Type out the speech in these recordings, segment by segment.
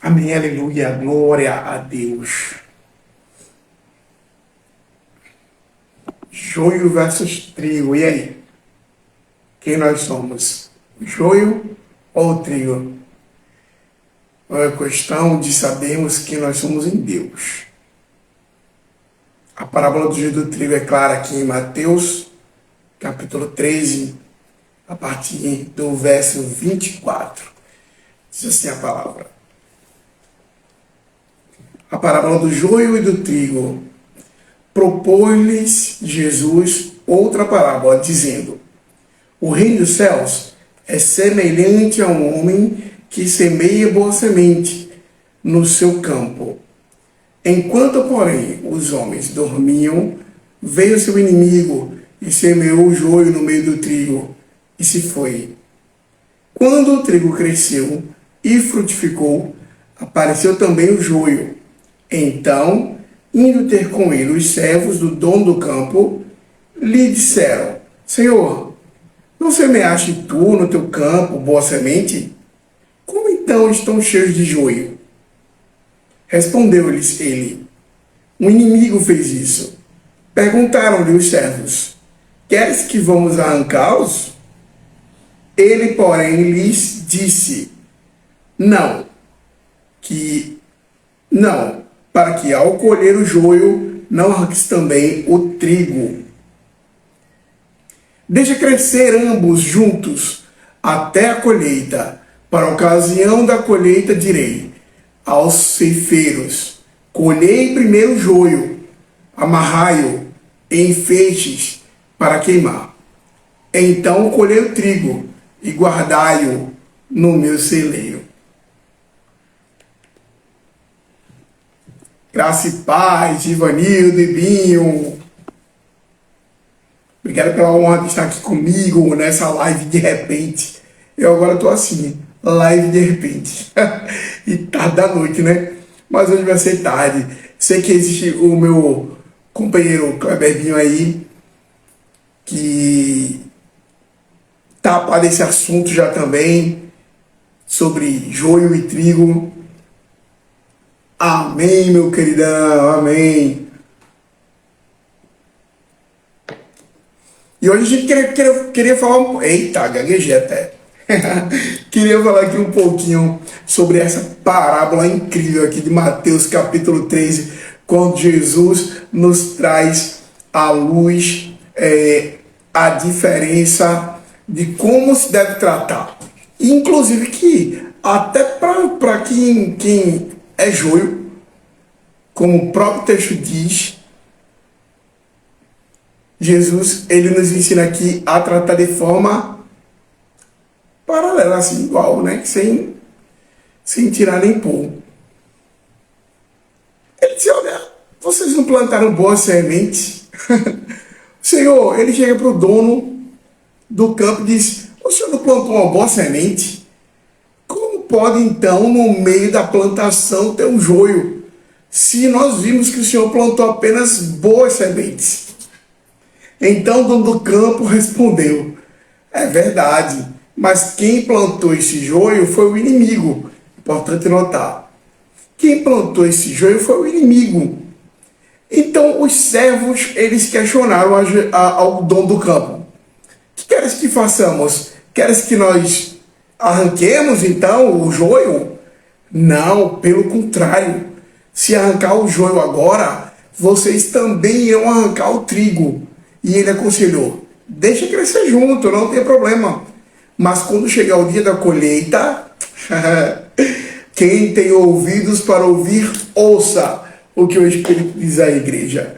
Amém, aleluia, glória a Deus. Joio versus trigo, e aí? Quem nós somos? O joio ou o trigo? É questão de sabermos que nós somos em Deus. A parábola do joio e do trigo é clara aqui em Mateus, capítulo 13, a partir do verso 24. Diz assim a palavra. A parábola do joio e do trigo. Propôs-lhes Jesus outra parábola, dizendo: o reino dos céus é semelhante a um homem que semeia boa semente no seu campo. Enquanto, porém, os homens dormiam, veio seu inimigo e semeou o joio no meio do trigo, e se foi. Quando o trigo cresceu e frutificou, apareceu também o joio. Então, indo ter com ele os servos do dono do campo, lhe disseram: Senhor, não semeaste tu no teu campo boa semente? Como então estão cheios de joio? Respondeu-lhes ele: um inimigo fez isso. Perguntaram-lhe os servos: queres que vamos arrancá-los? Ele, porém, lhes disse: não, para que ao colher o joio não arranques também o trigo. Deixa crescer ambos juntos até a colheita. Para a ocasião da colheita direi aos ceifeiros: colhei primeiro o joio, amarrai-o em feixes para queimar. Então colhei o trigo e guardai-o no meu celeiro. Graça e paz, Ivanildo e Binho. Obrigado pela honra de estar aqui comigo nessa live de repente. Eu agora estou assim, live de repente. E tarde da noite, né? Mas hoje vai ser tarde. Sei que existe o meu companheiro Kleber Binho aí, que tá a par desse assunto já também, sobre joio e trigo. Amém, meu queridão, amém. E hoje a gente queria falar eita, gaguejei até. Queria falar aqui um pouquinho sobre essa parábola incrível aqui de Mateus capítulo 13, quando Jesus nos traz à luz a diferença de como se deve tratar. Inclusive que até para quem é joio, como o próprio texto diz, Jesus, ele nos ensina aqui a tratar de forma paralela, assim, igual, né? Sem tirar nem pôr. Ele diz: olha, vocês não plantaram boa semente? O Senhor, ele chega para o dono do campo e diz: o senhor não plantou uma boa semente? Como pode, então, no meio da plantação ter um joio, se nós vimos que o senhor plantou apenas boas sementes? Então o dono do campo respondeu: é verdade, mas quem plantou esse joio foi o inimigo. Importante notar. Quem plantou esse joio foi o inimigo. Então os servos, eles questionaram ao dono do campo: que queres que façamos? Queres que nós arranquemos então o joio? Não, pelo contrário. Se arrancar o joio agora, vocês também irão arrancar o trigo. E ele aconselhou: deixa crescer junto, não tem problema. Mas quando chegar o dia da colheita, quem tem ouvidos para ouvir, ouça o que o Espírito diz à igreja.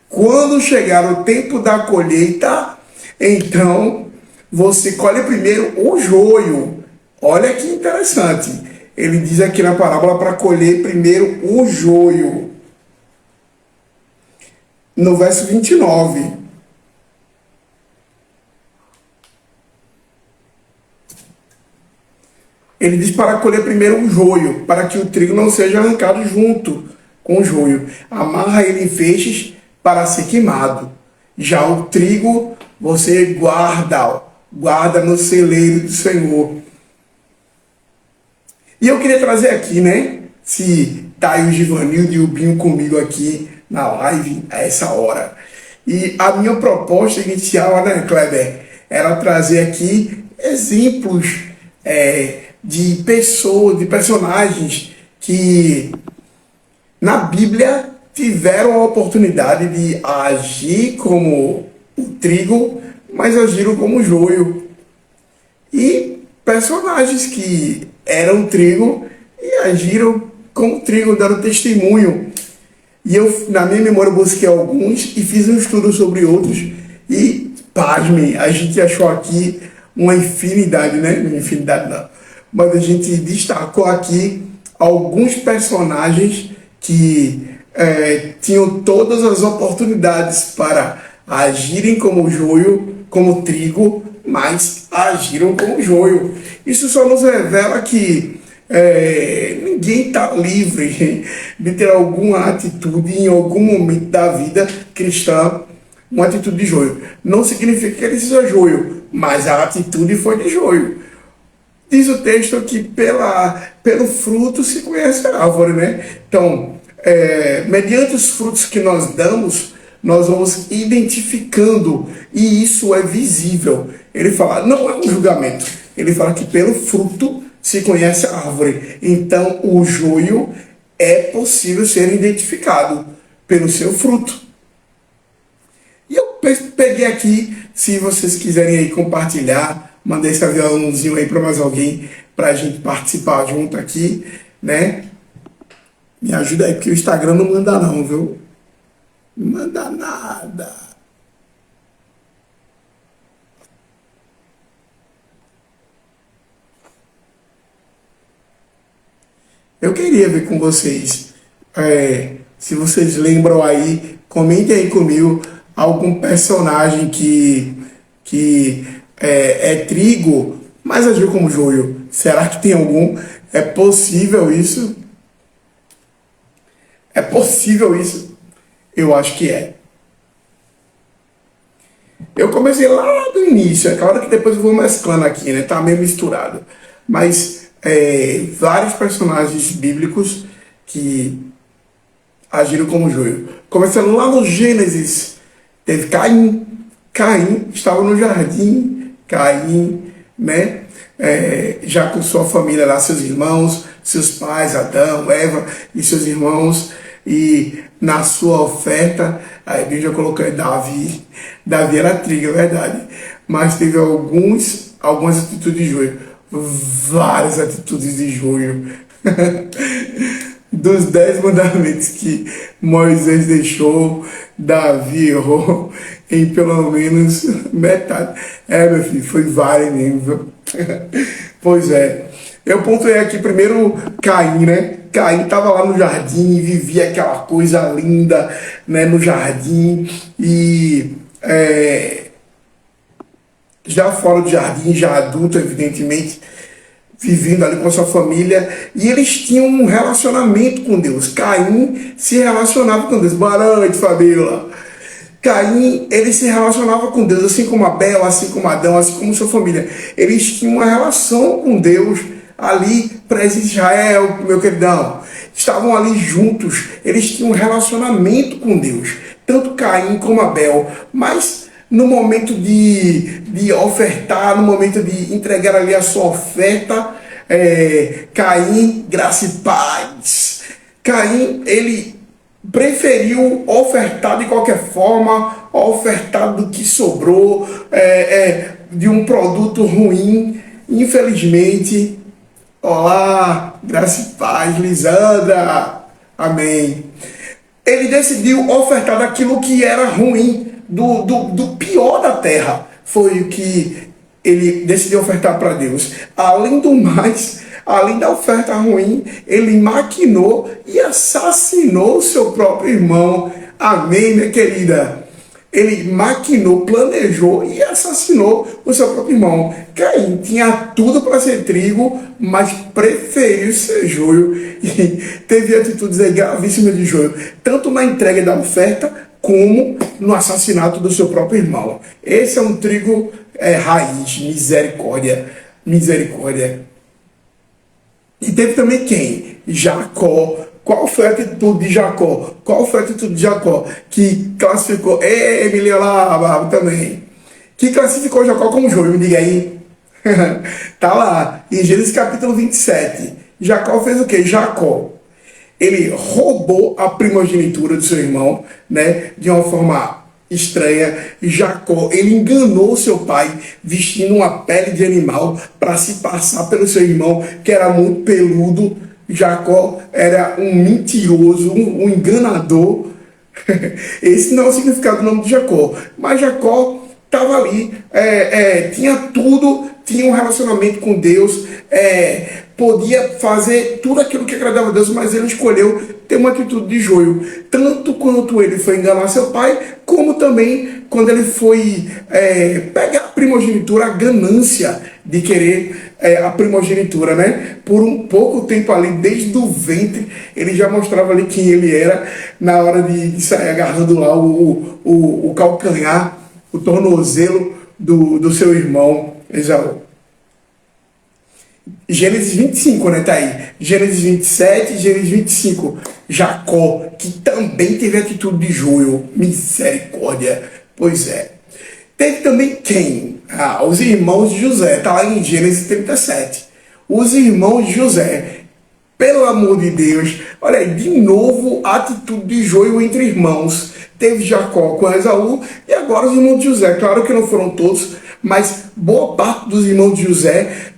Quando chegar o tempo da colheita, então você colhe primeiro o joio. Olha que interessante. Ele diz aqui na parábola para colher primeiro o joio. No verso 29. Ele diz para colher primeiro o joio, para que o trigo não seja arrancado junto com o joio. Amarra ele em feixes para ser queimado. Já o trigo você guarda no celeiro do Senhor. E eu queria trazer aqui, né, se tá aí o Givanildo e o Binho comigo aqui na live a essa hora. E a minha proposta inicial, né, Kleber, era trazer aqui exemplos de pessoas, de personagens que na Bíblia tiveram a oportunidade de agir como o trigo, mas agiram como o joio. E personagens que eram trigo e agiram como trigo, dando testemunho. E eu, na minha memória, busquei alguns e fiz um estudo sobre outros. E, pasmem, a gente achou aqui uma infinidade, né? Não infinidade não. Mas a gente destacou aqui alguns personagens que tinham todas as oportunidades para agirem como joio, como trigo, mas agiram como joio. Isso só nos revela que ninguém está livre de ter alguma atitude em algum momento da vida cristã, uma atitude de joio. Não significa que ele seja joio, mas a atitude foi de joio. Diz o texto que pelo fruto se conhece a árvore, né? Então, mediante os frutos que nós damos, nós vamos identificando, e isso é visível. Ele fala, não é um julgamento, ele fala que pelo fruto se conhece a árvore. Então, o joio é possível ser identificado pelo seu fruto. E eu peguei aqui, se vocês quiserem aí compartilhar, mandei esse aviãozinho aí para mais alguém, para a gente participar junto aqui, né? Me ajuda aí, porque o Instagram não manda não, viu? Não manda nada. Eu queria ver com vocês, se vocês lembram aí, comentem aí comigo algum personagem que é trigo, mas agiu como joio. Será que tem algum? É possível isso? É possível isso? Eu acho que é. Eu comecei lá do início, é claro que depois eu vou mesclando aqui, né? Tá meio misturado. Mas vários personagens bíblicos que agiram como joio. Começando lá no Gênesis, teve Caim. Caim estava no jardim, Caim, né? Já com sua família lá, seus irmãos, seus pais, Adão, Eva e seus irmãos. E na sua oferta, a Bíblia já colocou Davi. Davi era trigo, é verdade. Mas teve algumas atitudes de joio. Várias atitudes de joio. Dos 10 mandamentos que Moisés deixou, Davi errou em pelo menos metade. Meu filho, foi várias mesmo, viu? Pois é. Eu pontuei aqui primeiro Caim, né? Caim estava lá no jardim, vivia aquela coisa linda, né, no jardim. E já fora do jardim, já adulto, evidentemente, vivendo ali com a sua família, e eles tinham um relacionamento com Deus. Caim se relacionava com Deus. Boa noite, Fabíola. Caim, ele se relacionava com Deus, assim como Abel, assim como Adão, assim como sua família. Eles tinham uma relação com Deus ali, presente Israel, meu queridão. Estavam ali juntos, eles tinham um relacionamento com Deus. Tanto Caim como Abel, mas no momento de ofertar, no momento de entregar ali a sua oferta, Caim, graça e paz. Caim, ele preferiu ofertar de qualquer forma, ofertar do que sobrou, de um produto ruim. Infelizmente, olá, graça e paz, Lisandra, amém. Ele decidiu ofertar daquilo que era ruim, do pior da terra. Foi o que ele decidiu ofertar para Deus. Além do mais, além da oferta ruim, ele maquinou e assassinou seu próprio irmão. Amém, minha querida? Ele maquinou, planejou e assassinou o seu próprio irmão. Caim tinha tudo para ser trigo, mas preferiu ser joio e teve atitudes gravíssimas de joio, tanto na entrega da oferta como no assassinato do seu próprio irmão. Esse é um trigo raiz, misericórdia, misericórdia. E teve também quem? Jacó. Qual foi a atitude de Jacó? Qual foi a atitude de Jacó que classificou Emília lá também? Que classificou Jacó como joio? Me diga aí. Tá lá, em Gênesis capítulo 27. Jacó fez o quê? Jacó, ele roubou a primogenitura do seu irmão, né, de uma forma estranha. Jacó, ele enganou seu pai vestindo uma pele de animal para se passar pelo seu irmão, que era muito peludo. Jacó era um mentiroso, um enganador. Esse não é o significado do nome de Jacó. Mas Jacó estava ali, tinha tudo, tinha um relacionamento com Deus, podia fazer tudo aquilo que agradava a Deus, mas ele escolheu ter uma atitude de joio. Tanto quanto ele foi enganar seu pai, como também quando ele foi pegar a primogenitura, a ganância de querer a primogenitura, né? Por um pouco tempo ali, desde o ventre, ele já mostrava ali quem ele era, na hora de sair agarrando lá o calcanhar, o tornozelo do seu irmão Esaú. Gênesis 25, né? Tá aí. Gênesis 27, Gênesis 25. Jacó, que também teve atitude de joio. Misericórdia. Pois é. Teve também quem? Os irmãos de José. Tá lá em Gênesis 37. Os irmãos de José. Pelo amor de Deus. Olha aí, de novo, atitude de joio entre irmãos. Teve Jacó com Esaú e agora os irmãos de José. Claro que não foram todos, mas boa parte dos irmãos de José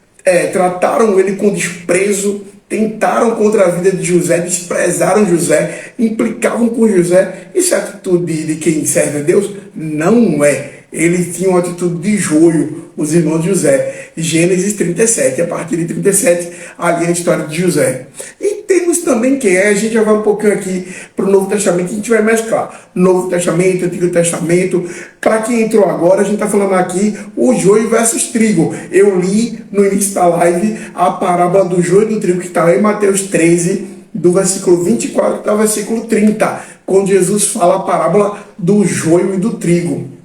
trataram ele com desprezo, tentaram contra a vida de José, desprezaram José, implicavam com José. Isso é atitude de quem serve a Deus? Não é. Eles tinham uma atitude de joio, os irmãos de José. Gênesis 37, a partir de 37, ali é a história de José. E temos também quem a gente já vai um pouquinho aqui para o Novo Testamento, a gente vai mesclar Novo Testamento, Antigo Testamento. Para quem entrou agora, a gente está falando aqui o joio versus trigo. Eu li no início da live a parábola do joio e do trigo, que está lá em Mateus 13, do versículo 24 ao versículo 30, quando Jesus fala a parábola do joio e do trigo.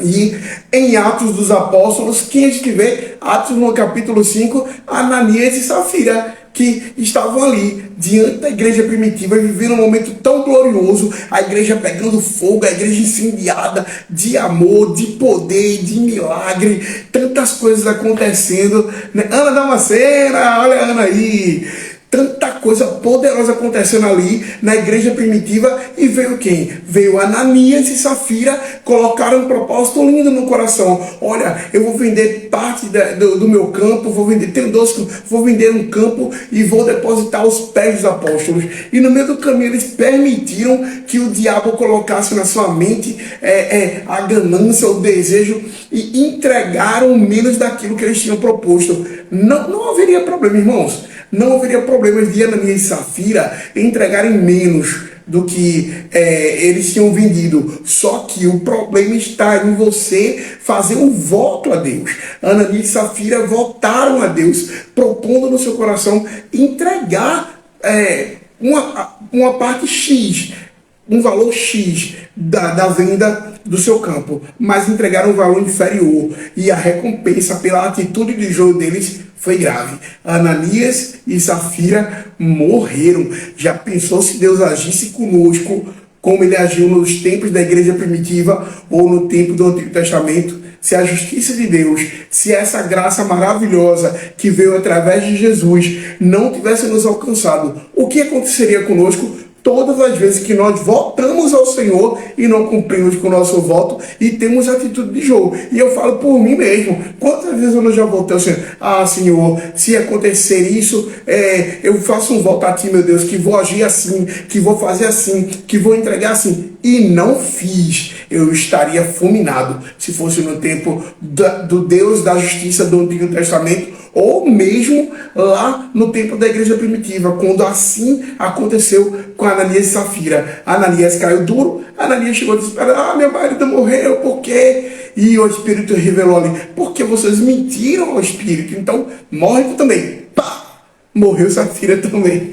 E em Atos dos Apóstolos, quem a gente vê? Atos no capítulo 5, Ananias e Safira, que estavam ali diante da igreja primitiva, vivendo um momento tão glorioso, a igreja pegando fogo, a igreja incendiada de amor, de poder, de milagre, tantas coisas acontecendo. Ana Damascena, olha a Ana aí. Tanta coisa poderosa acontecendo ali na igreja primitiva. E veio quem? Veio Ananias e Safira, colocaram um propósito lindo no coração. Olha, eu vou vender parte do meu campo, vou vender um campo e vou depositar aos pés dos apóstolos. E no meio do caminho eles permitiram que o diabo colocasse na sua mente a ganância, o desejo, e entregaram menos daquilo que eles tinham proposto. Não haveria problema, irmãos. Não haveria problemas de Ananias e Safira entregarem menos do que eles tinham vendido. Só que o problema está em você fazer um voto a Deus. Ananias e Safira votaram a Deus, propondo no seu coração entregar uma parte X, um valor X da venda do seu campo, mas entregaram um valor inferior. E a recompensa pela atitude de joio deles foi grave. Ananias e Safira morreram. Já pensou se Deus agisse conosco como ele agiu nos tempos da igreja primitiva ou no tempo do Antigo Testamento? Se a justiça de Deus, se essa graça maravilhosa que veio através de Jesus não tivesse nos alcançado, o que aconteceria conosco? Todas as vezes que nós voltamos ao Senhor e não cumprimos com o nosso voto e temos atitude de jogo. E eu falo por mim mesmo. Quantas vezes eu não já voltei ao Senhor? Senhor, se acontecer isso, eu faço um voto a Ti, meu Deus, que vou agir assim, que vou fazer assim, que vou entregar assim. E não fiz. Eu estaria fulminado se fosse no tempo do Deus da justiça do Antigo Testamento, ou mesmo lá no tempo da igreja primitiva, quando assim aconteceu com Ananias e Safira. Ananias caiu duro, Ananias chegou desesperado: meu marido morreu, por quê? E o Espírito revelou ali: porque vocês mentiram ao Espírito, então morre também. Pá! Morreu Safira também.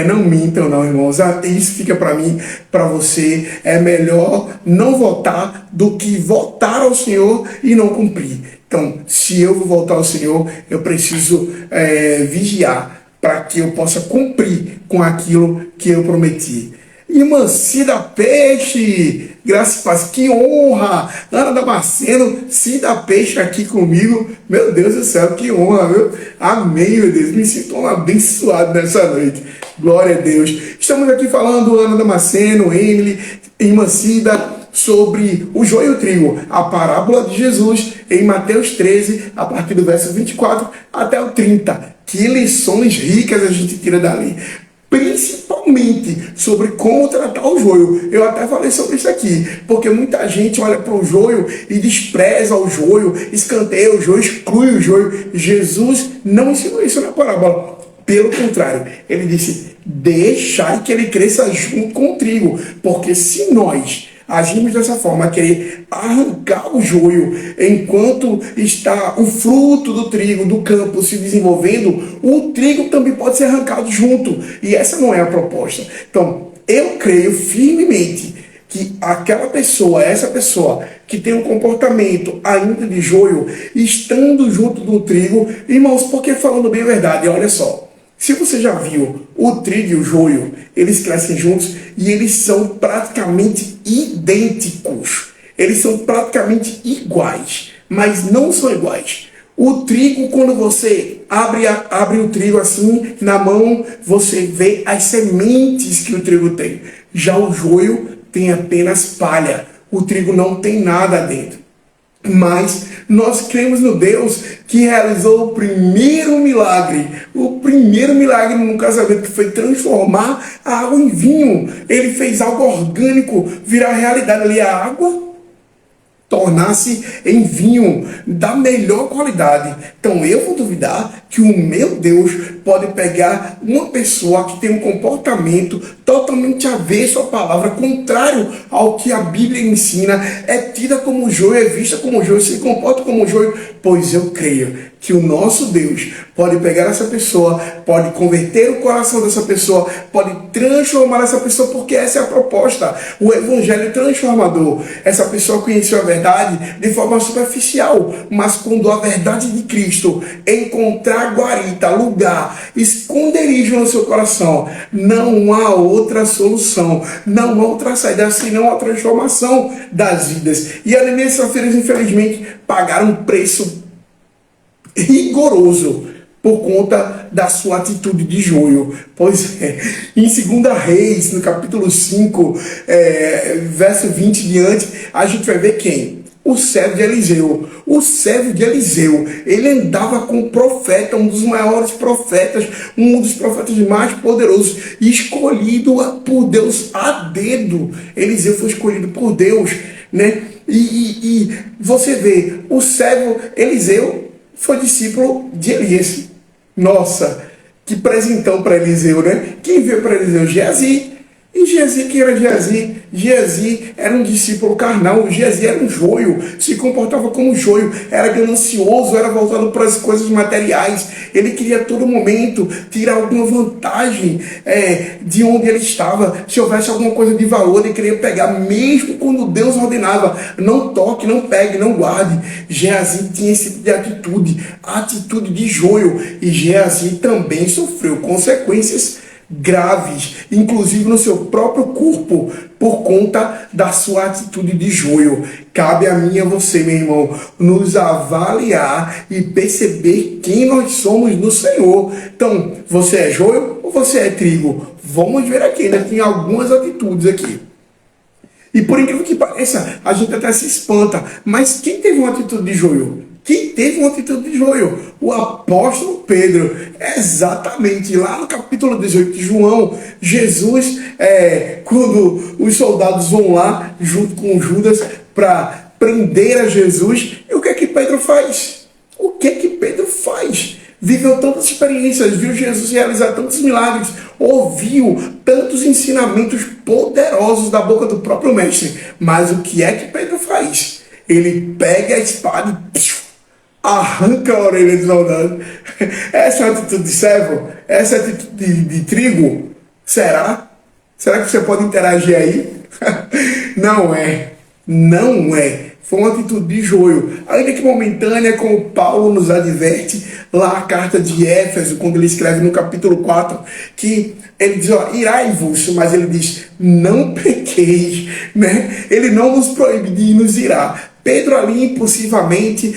Não mintam não, irmãos. Isso fica para mim, para você. É melhor não votar do que votar ao Senhor e não cumprir. Então, se eu vou voltar ao Senhor, eu preciso vigiar para que eu possa cumprir com aquilo que eu prometi. Irmã Cida Peixe, graças a Deus, que honra! Ana Damasceno, Cida Peixe aqui comigo, meu Deus do céu, que honra, viu? Amém, meu Deus, me sinto um abençoado nessa noite, glória a Deus. Estamos aqui falando, Ana Damasceno, Emily, irmã Cida, sobre o joio e o trigo, a parábola de Jesus em Mateus 13, a partir do verso 24 até o 30. Que lições ricas a gente tira dali. Principalmente sobre como tratar o joio. Eu até falei sobre isso aqui, porque muita gente olha para o joio e despreza o joio, escanteia o joio, exclui o joio. Jesus não ensinou isso na parábola. Pelo contrário, ele disse, deixai que ele cresça junto com o trigo, porque se nós agimos dessa forma, querer arrancar o joio enquanto está o fruto do trigo, do campo se desenvolvendo, o trigo também pode ser arrancado junto. E essa não é a proposta. Então, eu creio firmemente que aquela pessoa, essa pessoa que tem um comportamento ainda de joio, estando junto do trigo, irmãos, porque falando bem a verdade, olha só, se você já viu o trigo e o joio, eles crescem juntos e eles são praticamente idênticos. Eles são praticamente iguais, mas não são iguais. O trigo, quando você abre o trigo assim na mão, você vê as sementes que o trigo tem. Já o joio tem apenas palha. O trigo não tem nada dentro. Mas nós cremos no Deus que realizou o primeiro milagre no casamento, que foi transformar a água em vinho. Ele fez algo orgânico virar realidade ali, a água tornar-se em vinho da melhor qualidade. Então eu vou duvidar que o meu Deus pode pegar uma pessoa que tem um comportamento totalmente avesso à palavra, contrário ao que a Bíblia ensina, é tida como joio, é vista como joio, se comporta como joio, pois eu creio que o nosso Deus pode pegar essa pessoa, pode converter o coração dessa pessoa, pode transformar essa pessoa, porque essa é a proposta, o evangelho transformador. Essa pessoa conheceu a verdade de forma superficial, mas quando a verdade de Cristo encontrar guarita, lugar, esconderijo no seu coração, não há outra solução, não há outra saída, senão a transformação das vidas. E ali nessas feiras, infelizmente, pagaram um preço rigoroso por conta da sua atitude de joio. Pois é, em 2 Reis, no capítulo 5, verso 20 diante, a gente vai ver quem? O servo de Eliseu. O servo de Eliseu, ele andava com o profeta, um dos maiores profetas, um dos profetas mais poderosos, escolhido por Deus a dedo. Eliseu foi escolhido por Deus, né? E você vê, o servo Eliseu foi discípulo de Elias. Nossa, que presentão para Eliseu, né? Quem veio para Eliseu? Geazi. E Geazi, quem era Geazi? Geazi era um discípulo carnal. Geazi era um joio, se comportava como joio, era ganancioso, era voltado para as coisas materiais. Ele queria a todo momento tirar alguma vantagem de onde ele estava. Se houvesse alguma coisa de valor, ele queria pegar, mesmo quando Deus ordenava: não toque, não pegue, não guarde. Geazi tinha esse tipo de atitude, a atitude de joio. E Geazi também sofreu consequências graves, inclusive no seu próprio corpo, por conta da sua atitude de joio. Cabe a mim e a você, meu irmão, nos avaliar e perceber quem nós somos no Senhor. Então, você é joio ou você é trigo? Vamos ver aqui, né? Tem algumas atitudes aqui. E por incrível que pareça, a gente até se espanta, mas quem teve uma atitude de joio? Quem teve uma atitude de joio? O apóstolo Pedro. Exatamente, lá no capítulo 18 de João, Jesus, quando os soldados vão lá, junto com Judas, para prender a Jesus, e o que é que Pedro faz? O que é que Pedro faz? Viveu tantas experiências, viu Jesus realizar tantos milagres, ouviu tantos ensinamentos poderosos da boca do próprio mestre. Mas o que é que Pedro faz? Ele pega a espada e arranca a orelha do soldado. Essa é a atitude de servo? Essa é a atitude de trigo? Será? Será que você pode interagir aí? Não é. Não é. foi uma atitude de joio, ainda que momentânea, como Paulo nos adverte lá na carta de Éfeso, quando ele escreve no capítulo 4, que ele diz, ó, irai-vos, mas ele diz, não pequeis, né? Ele não nos proíbe de nos irar. Pedro ali impulsivamente,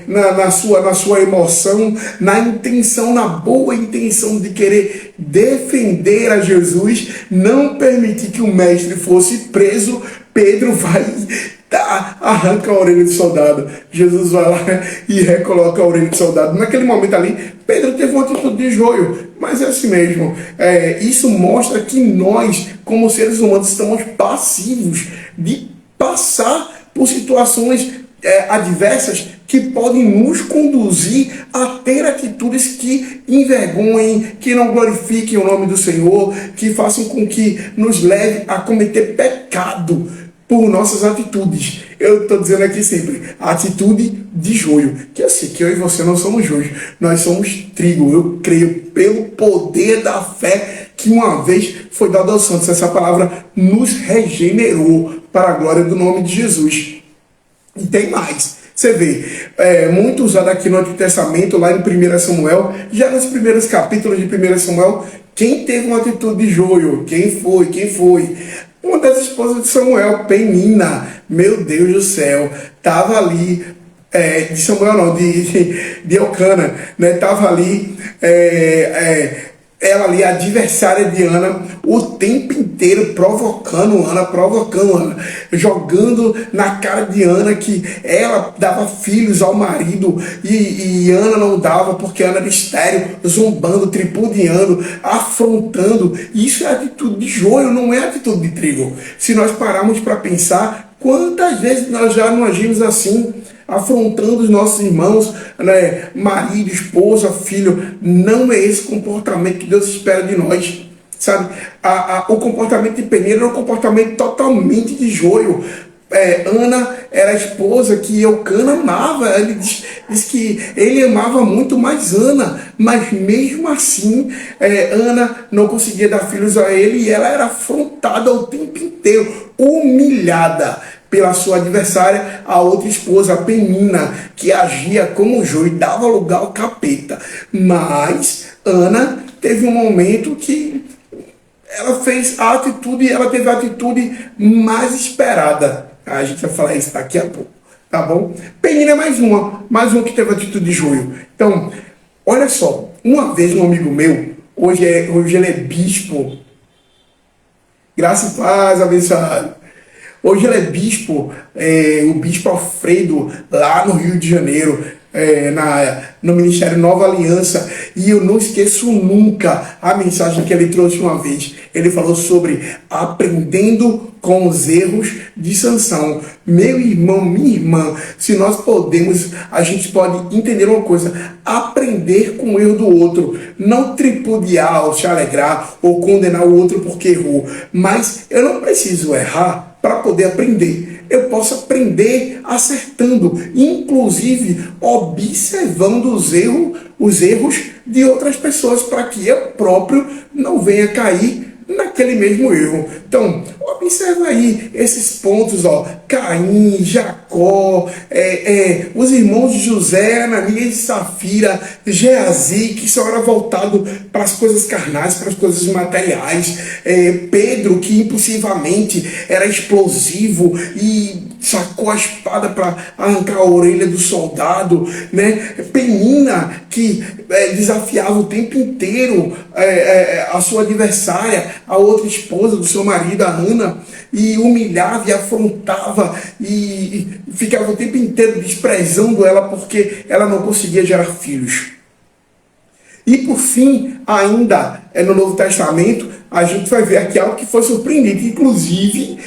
na sua emoção, na intenção, na boa intenção de querer defender a Jesus, não permitir que o mestre fosse preso, Pedro vai, arranca a orelha do soldado. Jesus vai lá e recoloca a orelha do soldado. Naquele momento ali, Pedro teve uma atitude de joio, mas é assim mesmo. Isso mostra que nós, como seres humanos, estamos passivos de passar por situações adversas que podem nos conduzir a ter atitudes que envergonhem, que não glorifiquem o nome do Senhor, que façam com que nos leve a cometer pecado por nossas atitudes. Eu estou dizendo aqui sempre, a atitude de joio, que eu sei que eu e você não somos joios, nós somos trigo. Eu creio pelo poder da fé que uma vez foi dado aos santos. Essa palavra nos regenerou para a glória do nome de Jesus. E tem mais. Você vê, muito usado aqui no Antigo Testamento, lá em 1 Samuel, já nos primeiros capítulos de 1 Samuel, quem teve uma atitude de joio? Quem foi? Uma das esposas de Samuel, Penina, meu Deus do céu, estava ali, de Samuel não, de Elcana, né? Estava ali, ela ali, adversária de Ana, o tempo inteiro provocando Ana, jogando na cara de Ana que ela dava filhos ao marido e Ana não dava porque Ana era estéril, zombando, tripudiando, afrontando. Isso é atitude de joio, não é atitude de trigo. Se nós pararmos para pensar, quantas vezes nós já não agimos assim, afrontando os nossos irmãos, né? Marido, esposa, filho. Não é esse comportamento que Deus espera de nós, sabe? O comportamento de Penina era um comportamento totalmente de joio. Ana era a esposa que Elcana amava. Ele diz que ele amava muito mais Ana, mas mesmo assim Ana não conseguia dar filhos a ele e ela era afrontada o tempo inteiro, humilhada pela sua adversária, a outra esposa, a Penina, que agia como joio e dava lugar ao capeta. Mas Ana teve um momento que ela fez a atitude, ela teve a atitude mais esperada. A gente vai falar isso daqui a pouco, tá bom? Penina é mais uma que teve a atitude de joio. Então, olha só, uma vez um amigo meu, hoje ele é bispo, graça e paz, abençoado. Hoje ele é bispo, o bispo Alfredo, lá no Rio de Janeiro, no Ministério Nova Aliança. E eu não esqueço nunca a mensagem que ele trouxe uma vez. Ele falou sobre aprendendo com os erros de Sansão. Meu irmão, minha irmã, se nós podemos, a gente pode entender uma coisa: aprender com o erro do outro, não tripudiar ou se alegrar ou condenar o outro porque errou. Mas eu não preciso errar para poder aprender. Eu posso aprender acertando, inclusive observando os erros de outras pessoas, para que eu próprio não venha cair naquele mesmo erro. Então, observa aí esses pontos, ó: Caim, Jacó, os irmãos de José, Ananias e Safira, Geazi, que só era voltado para as coisas carnais, para as coisas materiais, Pedro, que impulsivamente era explosivo e sacou a espada para arrancar a orelha do soldado, né? Penina, que desafiava o tempo inteiro a sua adversária, a outra esposa do seu marido, a Ana, e humilhava e afrontava e ficava o tempo inteiro desprezando ela porque ela não conseguia gerar filhos. E por fim, ainda no Novo Testamento, a gente vai ver aqui algo que foi surpreendente, inclusive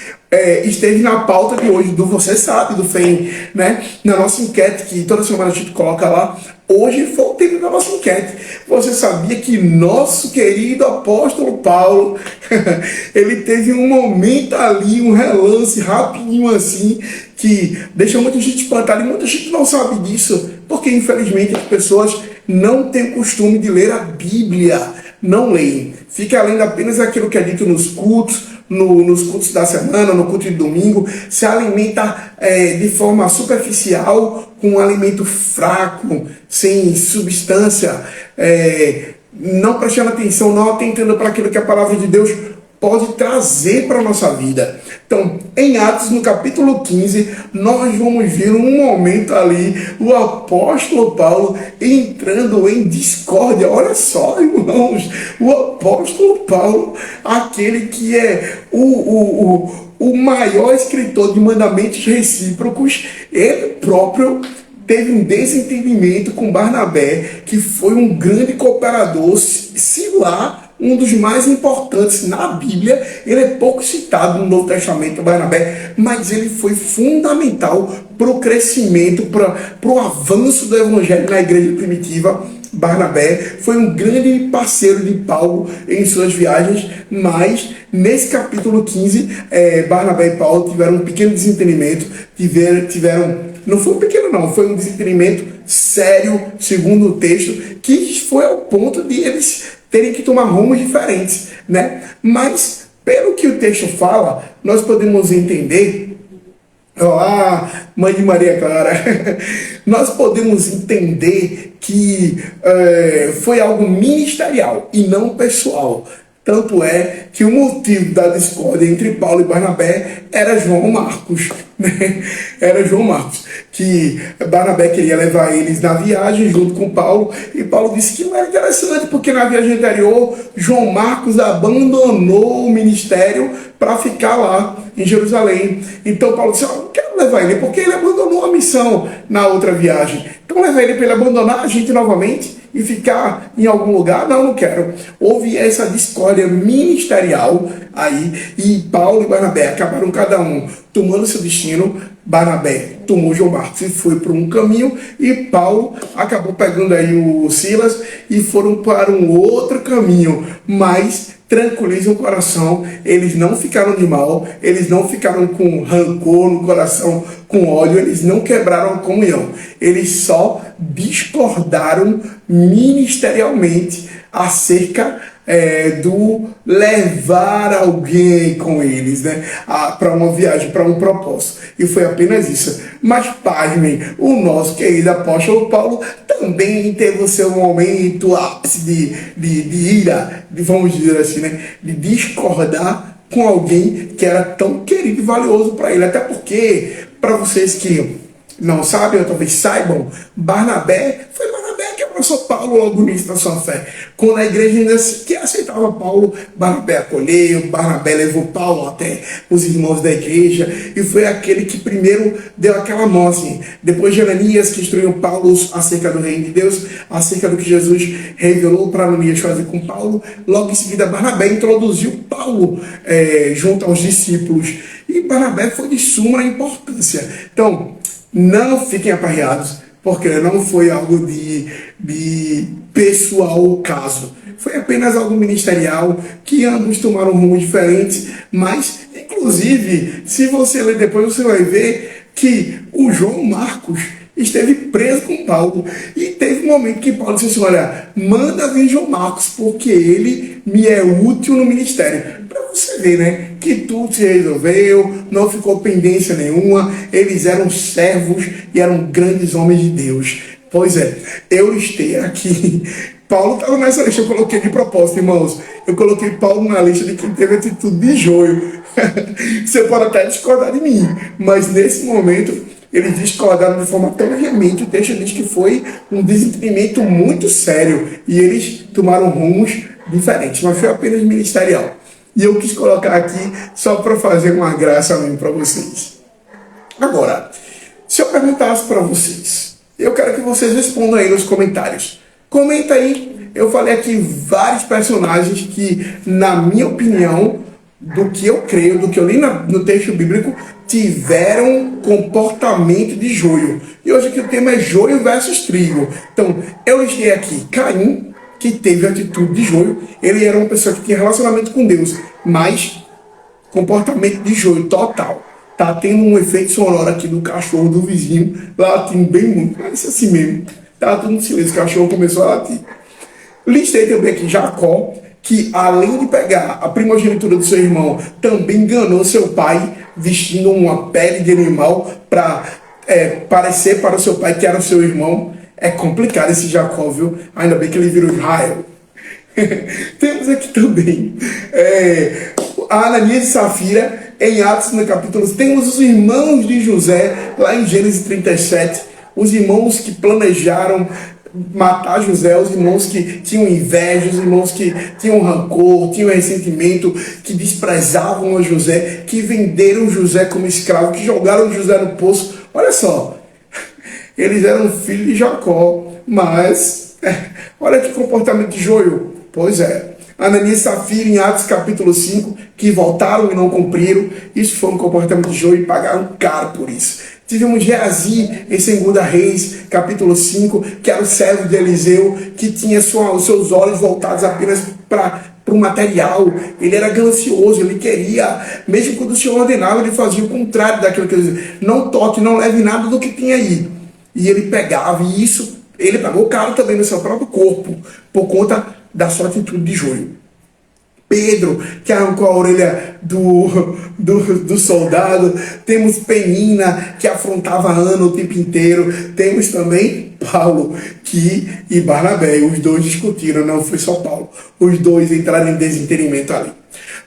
esteve na pauta de hoje do Você Sabe, do FEM, né? Na nossa enquete, que toda semana a gente coloca lá. Hoje foi o tema da nossa enquete. Você sabia que nosso querido apóstolo Paulo, ele teve um momento ali, um relance rapidinho assim, que deixa muita gente espantada, e muita gente não sabe disso, porque infelizmente as pessoas não têm o costume de ler a Bíblia. não leem. Fica lendo apenas aquilo que é dito nos cultos, nos cultos da semana, no culto de domingo, se alimenta de forma superficial, com um alimento fraco, sem substância, não prestando atenção, não atentando para aquilo que a palavra de Deus pode trazer para a nossa vida. Então, em Atos, no capítulo 15, nós vamos ver um momento ali, o apóstolo Paulo entrando em discórdia. Olha só, irmãos, o apóstolo Paulo, aquele que é o maior escritor de mandamentos recíprocos, ele próprio teve um desentendimento com Barnabé, que foi um grande cooperador, se lá um dos mais importantes na Bíblia. Ele é pouco citado no Novo Testamento, Barnabé, mas ele foi fundamental para o crescimento, para o avanço do evangelho na igreja primitiva. Barnabé foi um grande parceiro de Paulo em suas viagens, mas nesse capítulo 15, Barnabé e Paulo tiveram um pequeno desentendimento, não foi um pequeno não, foi um desentendimento sério, segundo o texto, que foi ao ponto de eles terem que tomar rumos diferentes, né? Mas, pelo que o texto fala, nós podemos entender, mãe de Maria Clara, nós podemos entender que foi algo ministerial e não pessoal. Tanto é que o motivo da discórdia entre Paulo e Barnabé era João Marcos, né? Era João Marcos, que Barnabé queria levar eles na viagem junto com Paulo, e Paulo disse que não era interessante, porque na viagem anterior, João Marcos abandonou o ministério para ficar lá em Jerusalém. Então Paulo disse, não quero levar ele, porque ele abandonou a missão na outra viagem. Então levar ele para ele abandonar a gente novamente e ficar em algum lugar? Não quero. Houve essa discórdia ministerial aí, e Paulo e Barnabé acabaram cada um tomando seu destino. Barnabé tomou João Marcos e foi para um caminho, e Paulo acabou pegando aí o Silas e foram para um outro caminho. Mas tranquiliza o coração, eles não ficaram de mal, eles não ficaram com rancor no coração, com ódio, eles não quebraram a comunhão, eles só discordaram ministerialmente acerca do levar alguém com eles, né, para uma viagem, para um propósito. E foi apenas isso. Mas, pasmem, o nosso querido apóstolo Paulo também teve o seu momento ápice de ira, vamos dizer assim, né, de discordar com alguém que era tão querido e valioso para ele. Até porque, para vocês que não sabem, ou talvez saibam, Barnabé que abraçou Paulo logo no início da sua fé. Quando a igreja ainda que aceitava Paulo, Barnabé acolheu, Barnabé levou Paulo até os irmãos da igreja, e foi aquele que primeiro deu aquela mão assim. Depois de Ananias, que instruiu Paulo acerca do reino de Deus, acerca do que Jesus revelou para Ananias fazer com Paulo, logo em seguida Barnabé introduziu Paulo junto aos discípulos. E Barnabé foi de suma importância. Então, não fiquem aperreados, porque não foi algo de pessoal caso. Foi apenas algo ministerial, que ambos tomaram rumos diferentes, mas, inclusive, se você ler depois, você vai ver que o João Marcos esteve preso com Paulo, e teve um momento que Paulo disse assim, olha, manda vir João Marcos, porque ele me é útil no ministério. Para você ver, né, que tudo se resolveu, não ficou pendência nenhuma, eles eram servos e eram grandes homens de Deus. Pois é, eu listei aqui, Paulo estava nessa lista, eu coloquei de propósito, irmãos, eu coloquei Paulo na lista de quem teve atitude de joio. Você pode até discordar de mim, mas nesse momento eles discordaram de forma tão veemente. O texto diz que foi um desentendimento muito sério, e eles tomaram rumos diferentes, mas foi apenas ministerial. E eu quis colocar aqui só para fazer uma graça mesmo para vocês. Agora, se eu perguntasse para vocês, eu quero que vocês respondam aí nos comentários. Comenta aí, eu falei aqui vários personagens que, na minha opinião, do que eu creio, do que eu li no texto bíblico, tiveram comportamento de joio. E hoje aqui o tema é joio versus trigo. Então, eu listei aqui Caim, que teve atitude de joio. Ele era uma pessoa que tinha relacionamento com Deus, mas comportamento de joio total. Tá tendo um efeito sonoro aqui do cachorro do vizinho, latindo bem muito, mas assim mesmo. Tá tudo no silêncio, o cachorro começou a latir. Listei também aqui Jacó, que além de pegar a primogenitura do seu irmão, também enganou seu pai, vestindo uma pele de animal para parecer para o seu pai que era o seu irmão. É complicado esse Jacó, viu? Ainda bem que ele virou Israel. Temos aqui também a Ananias e Safira, em Atos no capítulo. Temos os irmãos de José, lá em Gênesis 37, os irmãos que planejaram matar José, os irmãos que tinham inveja, os irmãos que tinham rancor, tinham ressentimento, que desprezavam a José, que venderam José como escravo, que jogaram José no poço. Olha só, eles eram filhos de Jacó, mas olha que comportamento de joio. Pois é, Ananias e Safira em Atos capítulo 5, que voltaram e não cumpriram. Isso foi um comportamento de joio e pagaram caro por isso. Tivemos Geazi em 2 Reis, capítulo 5, que era o servo de Eliseu, que tinha os seus olhos voltados apenas para o material. Ele era ganancioso, ele queria, mesmo quando o Senhor ordenava, ele fazia o contrário daquilo que ele dizia. Não toque, não leve nada do que tinha aí. E ele pegava, e isso, ele pagou caro também no seu próprio corpo, por conta da sua atitude de joio. Pedro, que arrancou a orelha do soldado. Temos Penina, que afrontava Ana o tempo inteiro. Temos também Paulo e Barnabé. Os dois discutiram, não foi só Paulo. Os dois entraram em desentendimento ali.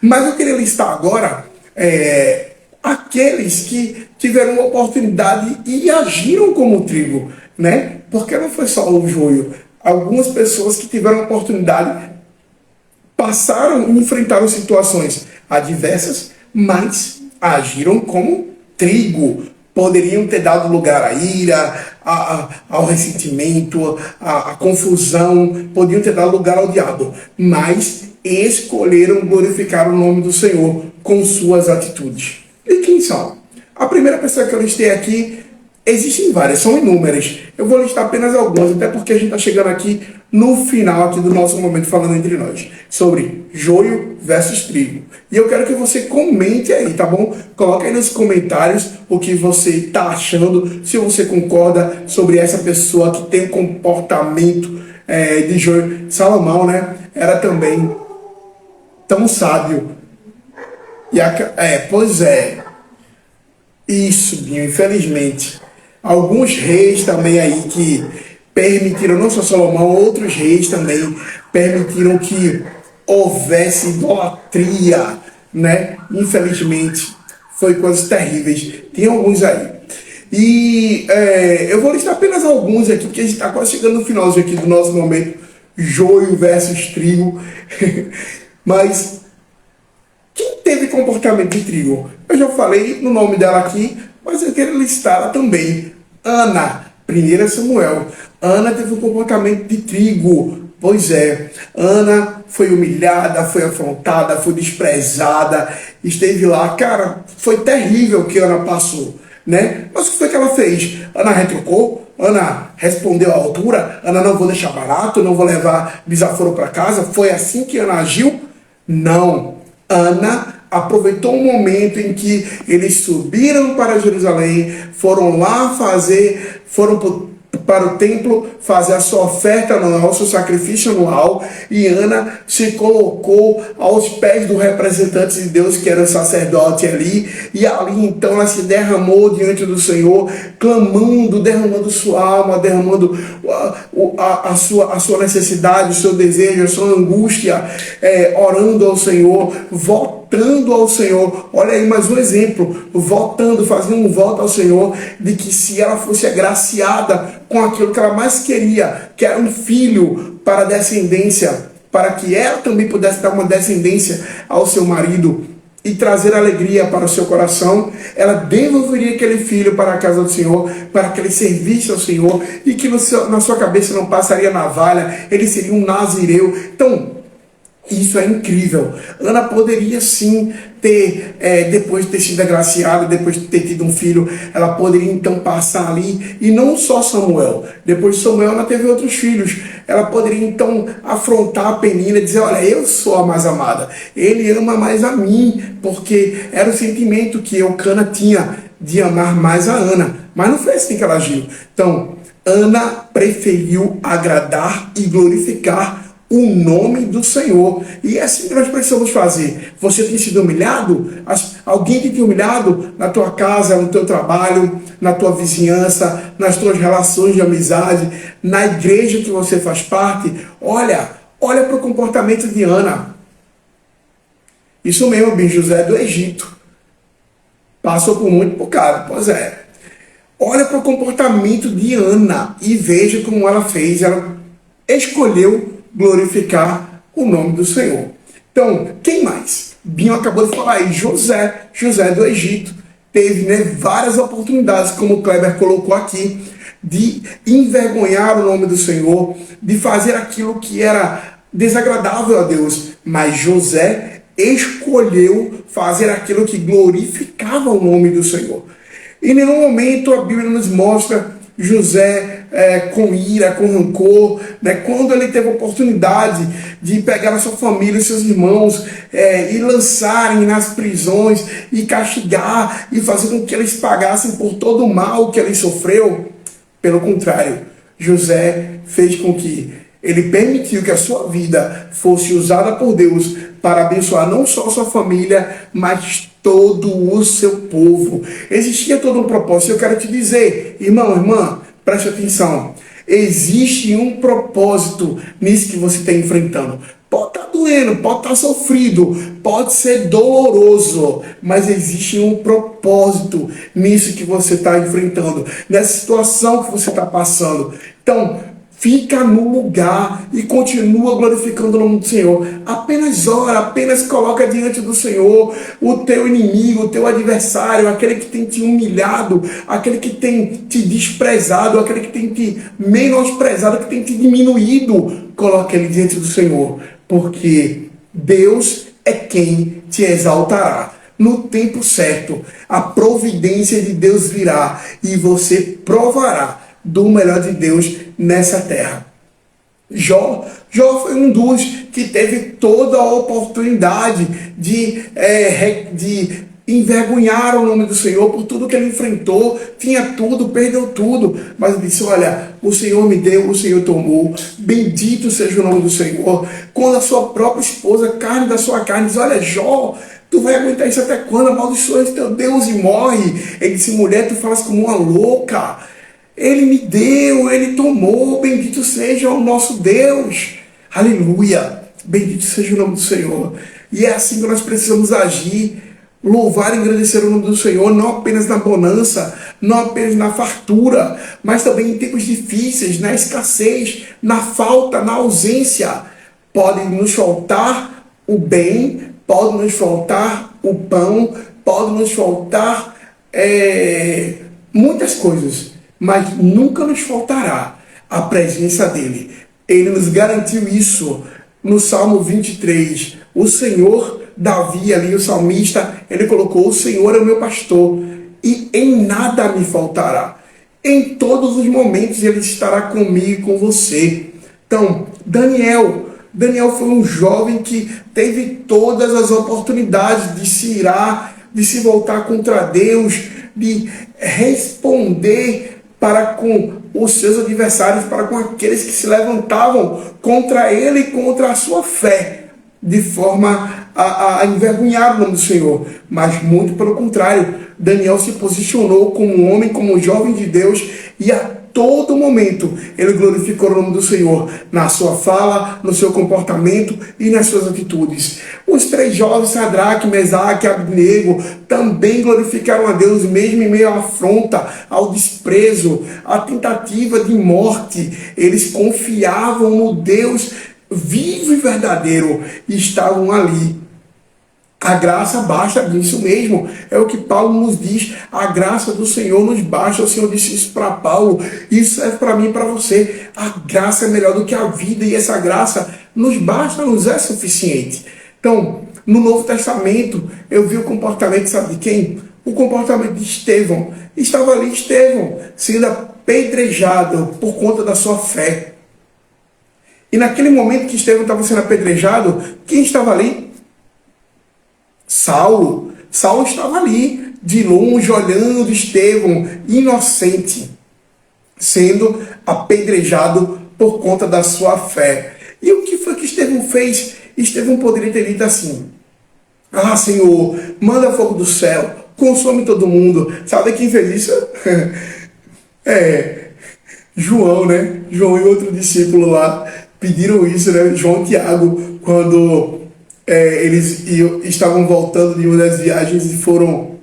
Mas eu queria listar agora aqueles que tiveram uma oportunidade e agiram como trigo, né? Porque não foi só o joio. Algumas pessoas que tiveram a oportunidade passaram e enfrentaram situações adversas, mas agiram como trigo. Poderiam ter dado lugar à ira, ao ressentimento, à confusão, podiam ter dado lugar ao diabo, mas escolheram glorificar o nome do Senhor com suas atitudes. E quem são? A primeira pessoa que eu listei aqui, existem várias, são inúmeras. Eu vou listar apenas algumas, até porque a gente está chegando aqui no final aqui do nosso momento falando entre nós, sobre joio versus trigo. E eu quero que você comente aí, tá bom? Coloca aí nos comentários o que você está achando, se você concorda sobre essa pessoa que tem um comportamento de joio. Salomão, né? Era também tão sábio. Pois é. Isso, Binho, infelizmente. Alguns reis também aí que permitiram, não só Salomão, outros reis também permitiram que houvesse idolatria, né? Infelizmente, foi coisas terríveis. Tem alguns aí. E eu vou listar apenas alguns aqui, porque a gente está quase chegando no finalzinho aqui do nosso momento, joio versus trigo. Mas quem teve comportamento de trigo? Eu já falei no nome dela aqui, mas eu quero listá-la também. Ana, 1 Samuel. Ana teve um comportamento de trigo. Pois é, Ana foi humilhada, foi afrontada, foi desprezada, esteve lá. Cara, foi terrível o que Ana passou, né? Mas o que foi que ela fez? Ana retrucou? Ana respondeu à altura? Ana, não vou deixar barato, não vou levar desaforo para casa? Foi assim que Ana agiu? Não. Ana aproveitou um momento em que eles subiram para Jerusalém, foram lá para o templo fazer a sua oferta anual, seu sacrifício anual, e Ana se colocou aos pés do representante de Deus, que era o sacerdote ali, e ali então ela se derramou diante do Senhor, clamando, derramando sua alma, derramando a sua necessidade, o seu desejo, a sua angústia, orando ao Senhor, voltando ao Senhor. Olha aí mais um exemplo, voltando, fazendo um voto ao Senhor, de que se ela fosse agraciada com aquilo que ela mais queria, que era um filho para a descendência, para que ela também pudesse dar uma descendência ao seu marido e trazer alegria para o seu coração, ela devolveria aquele filho para a casa do Senhor, para que ele servisse ao Senhor, e que na sua cabeça não passaria navalha, ele seria um nazireu. Então, isso é incrível. Ana poderia sim ter, depois de ter sido agraciada, depois de ter tido um filho, ela poderia então passar ali, e não só Samuel. Depois de Samuel, ela teve outros filhos. Ela poderia então afrontar a Penina e dizer: olha, eu sou a mais amada, ele ama mais a mim, porque era o sentimento que Eucana tinha de amar mais a Ana. Mas não foi assim que ela agiu. Então, Ana preferiu agradar e glorificar o nome do Senhor. E é assim que nós precisamos fazer. Você tem sido humilhado? Alguém tem te humilhado na tua casa, no teu trabalho, na tua vizinhança, nas tuas relações de amizade, na igreja que você faz parte? Olha para o comportamento de Ana. Isso mesmo, bem, José do Egito. Passou por muito bocado, pois é. Olha para o comportamento de Ana e veja como ela fez. Ela escolheu glorificar o nome do Senhor. Então, quem mais? Binho acabou de falar aí, José do Egito. Teve várias oportunidades, como o Kleber colocou aqui, de envergonhar o nome do Senhor, de fazer aquilo que era desagradável a Deus. Mas José escolheu fazer aquilo que glorificava o nome do Senhor. Em nenhum momento a Bíblia nos mostra José com ira, com rancor, quando ele teve a oportunidade de pegar a sua família e seus irmãos e lançarem nas prisões e castigar e fazer com que eles pagassem por todo o mal que ele sofreu. Pelo contrário, José fez com que ele permitiu que a sua vida fosse usada por Deus para abençoar não só a sua família, mas todo o seu povo. Existia todo um propósito. Eu quero te dizer, irmão, irmã, preste atenção. Existe um propósito nisso que você está enfrentando. Pode estar doendo, pode estar sofrido, pode ser doloroso, mas existe um propósito nisso que você está enfrentando, nessa situação que você está passando. Então, fica no lugar e continua glorificando o nome do Senhor. Apenas ora, apenas coloca diante do Senhor o teu inimigo, o teu adversário, aquele que tem te humilhado, aquele que tem te desprezado, aquele que tem te menosprezado, que tem te diminuído. Coloca ele diante do Senhor, porque Deus é quem te exaltará. No tempo certo, a providência de Deus virá e você provará do melhor de Deus nessa terra. Jó foi um dos que teve toda a oportunidade de envergonhar o nome do Senhor por tudo que ele enfrentou, tinha tudo, perdeu tudo, mas ele disse, olha, o Senhor me deu, o Senhor tomou, bendito seja o nome do Senhor. Quando a sua própria esposa, carne da sua carne, diz, olha, Jó, tu vai aguentar isso até quando? Amaldiçoa teu Deus e morre. Ele disse, mulher, tu falas como uma louca. Ele me deu, ele tomou, bendito seja o nosso Deus. Aleluia, bendito seja o nome do Senhor. E é assim que nós precisamos agir, louvar e agradecer o nome do Senhor, não apenas na bonança, não apenas na fartura, mas também em tempos difíceis, na escassez, na falta, na ausência. Pode nos faltar o bem, pode nos faltar o pão, pode nos faltar muitas coisas, mas nunca nos faltará a presença dele. Ele nos garantiu isso no Salmo 23. O Senhor, Davi ali, o salmista, ele colocou, o Senhor é o meu pastor e em nada me faltará. Em todos os momentos ele estará comigo e com você. Então, Daniel foi um jovem que teve todas as oportunidades de se irar, de se voltar contra Deus, de responder para com os seus adversários, para com aqueles que se levantavam contra ele e contra a sua fé, de forma a envergonhar o nome do Senhor. Mas muito pelo contrário, Daniel se posicionou como um homem, como um jovem de Deus, e a todo momento ele glorificou o nome do Senhor, na sua fala, no seu comportamento e nas suas atitudes. Os três jovens, Sadraque, Mesaque e Abednego, também glorificaram a Deus, mesmo em meio à afronta, ao desprezo, à tentativa de morte. Eles confiavam no Deus vivo e verdadeiro e estavam ali. A graça basta, isso mesmo, é o que Paulo nos diz, a graça do Senhor nos basta. O Senhor disse isso para Paulo, isso serve para mim e para você. A graça é melhor do que a vida e essa graça nos basta, nos é suficiente. Então, no Novo Testamento, eu vi o comportamento, sabe de quem? O comportamento de Estevão. Estava ali Estevão, sendo apedrejado por conta da sua fé. E naquele momento que Estevão estava sendo apedrejado, quem estava ali? Saulo estava ali, de longe, olhando Estevão, inocente, sendo apedrejado por conta da sua fé. E o que foi que Estevão fez? Estevão poderia ter dito assim: ah, Senhor, manda fogo do céu, consome todo mundo. Sabe quem fez isso? João, né? João e outro discípulo lá pediram isso, né? João e Tiago, quando estavam voltando de uma das viagens e foram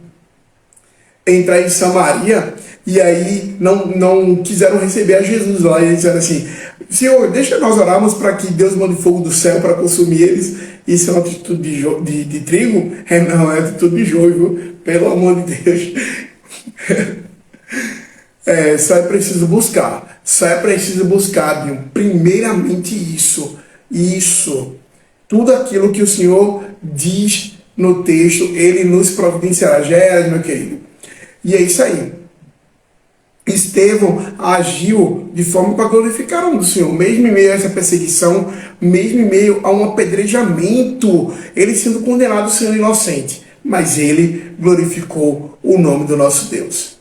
entrar em Samaria, e aí não quiseram receber a Jesus lá. E eles disseram assim: Senhor, deixa nós orarmos para que Deus mande fogo do céu para consumir eles. Isso é uma atitude de trigo? Não, é atitude de joio, viu? Pelo amor de Deus. Só é preciso buscar. Só é preciso buscar, Bion, primeiramente isso. Tudo aquilo que o Senhor diz no texto, Ele nos providenciará. Já era, meu querido. E é isso aí. Estevão agiu de forma para glorificar o nome do Senhor, mesmo em meio a essa perseguição, mesmo em meio a um apedrejamento, ele sendo condenado sendo inocente, mas ele glorificou o nome do nosso Deus.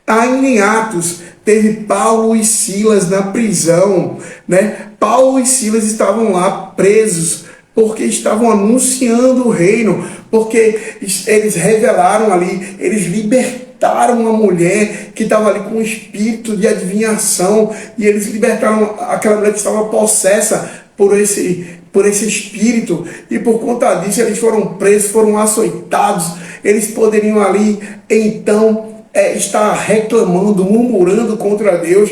Ainda em Atos, teve Paulo e Silas na prisão, né? Paulo e Silas estavam lá presos, porque estavam anunciando o reino, porque eles revelaram ali, eles libertaram uma mulher que estava ali com um espírito de adivinhação, e eles libertaram aquela mulher que estava possessa por esse espírito, e por conta disso eles foram presos, foram açoitados. Eles poderiam ali, então, estar reclamando, murmurando contra Deus,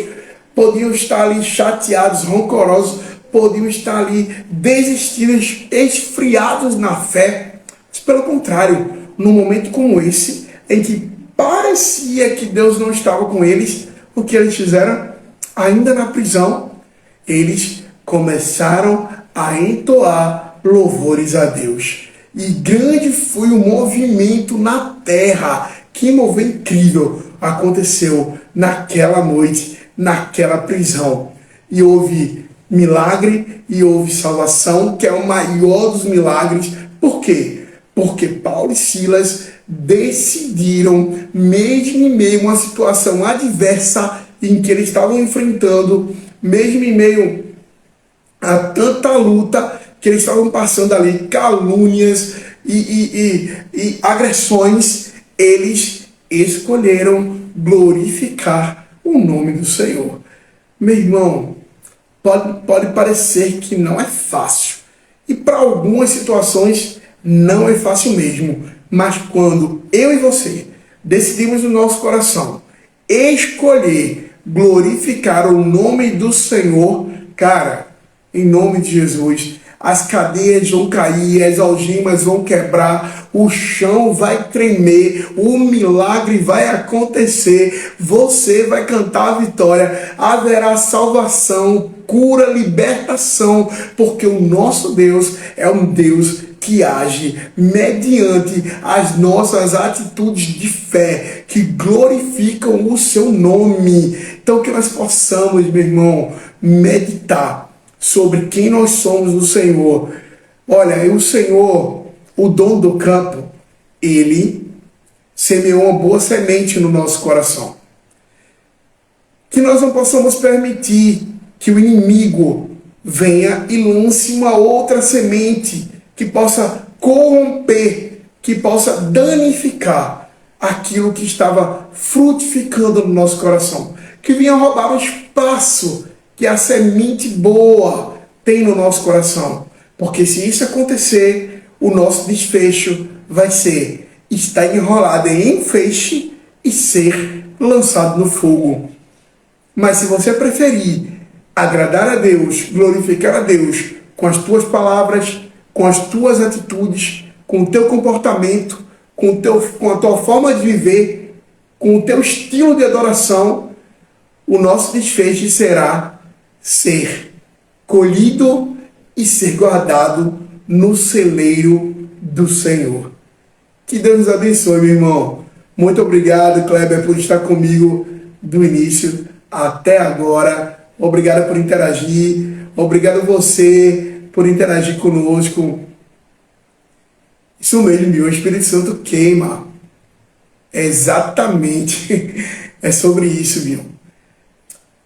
podiam estar ali chateados, rancorosos, podiam estar ali desistidos, esfriados na fé. Mas pelo contrário, num momento como esse, em que parecia que Deus não estava com eles, o que eles fizeram? Ainda na prisão, eles começaram a entoar louvores a Deus. E grande foi o movimento na terra. Que movimento incrível aconteceu naquela noite, naquela prisão. E houve milagre e houve salvação, que é o maior dos milagres. Por quê? Porque Paulo e Silas decidiram, mesmo em meio a uma situação adversa em que eles estavam enfrentando, mesmo em meio a tanta luta que eles estavam passando ali, calúnias e agressões, eles escolheram glorificar o nome do Senhor. Meu irmão, pode parecer que não é fácil, e para algumas situações não é fácil mesmo, mas quando eu e você decidimos no nosso coração escolher glorificar o nome do Senhor, cara, em nome de Jesus, as cadeias vão cair, as algemas vão quebrar, o chão vai tremer, o milagre vai acontecer, você vai cantar a vitória, haverá salvação, cura, libertação, porque o nosso Deus é um Deus que age mediante as nossas atitudes de fé, que glorificam o seu nome. Então que nós possamos, meu irmão, meditar sobre quem nós somos no Senhor. Olha, o Senhor, o dono do campo, ele semeou uma boa semente no nosso coração. Que nós não possamos permitir que o inimigo venha e lance uma outra semente que possa corromper, que possa danificar aquilo que estava frutificando no nosso coração, que venha roubar o espaço que a semente boa tem no nosso coração. Porque se isso acontecer, o nosso desfecho vai ser estar enrolado em feixe e ser lançado no fogo. Mas se você preferir agradar a Deus, glorificar a Deus com as tuas palavras, com as tuas atitudes, com o teu comportamento, com a tua forma de viver, com o teu estilo de adoração, o nosso desfecho será ser colhido e ser guardado no celeiro do Senhor. Que Deus nos abençoe, meu irmão. Muito obrigado, Kleber, por estar comigo do início até agora. Obrigado por interagir. Obrigado a você por interagir conosco. Isso mesmo, meu. O Espírito Santo queima. É exatamente. É sobre isso, meu.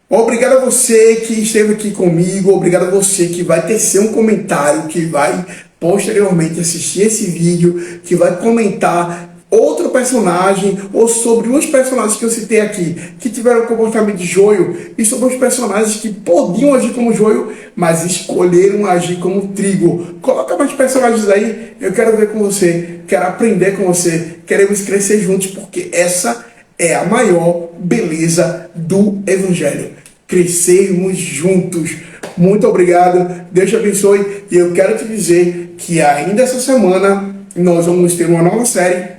Obrigado a você que esteve aqui comigo, obrigado a você que vai tecer um comentário, que vai posteriormente assistir esse vídeo, que vai comentar outro personagem ou sobre os personagens que eu citei aqui, que tiveram comportamento de joio, e sobre os personagens que podiam agir como joio, mas escolheram agir como trigo. Coloca mais personagens aí, eu quero ver com você, quero aprender com você, queremos crescer juntos, porque essa é a maior beleza do Evangelho. Crescermos juntos. Muito obrigado, Deus te abençoe, e eu quero te dizer que ainda essa semana nós vamos ter uma nova série.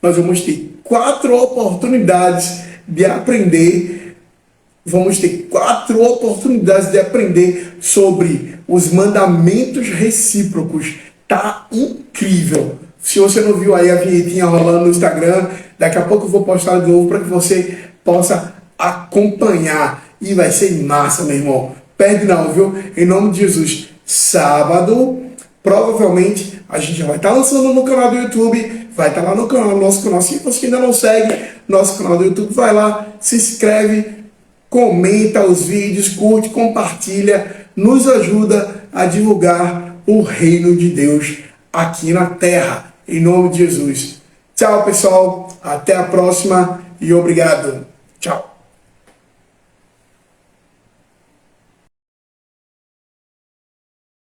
Nós vamos ter 4 oportunidades de aprender. Vamos ter 4 oportunidades de aprender sobre os mandamentos recíprocos. Tá incrível. Se você não viu aí a vinhetinha rolando no Instagram, daqui a pouco eu vou postar de novo para que você possa acompanhar. E vai ser massa, meu irmão. Perde não, viu? Em nome de Jesus. Sábado, provavelmente, a gente já vai estar lançando no canal do YouTube. Vai estar lá no canal, nosso canal. Se você ainda não segue nosso canal do YouTube, vai lá, se inscreve, comenta os vídeos, curte, compartilha, nos ajuda a divulgar o reino de Deus aqui na terra, em nome de Jesus. Tchau, pessoal, até a próxima e obrigado. Tchau.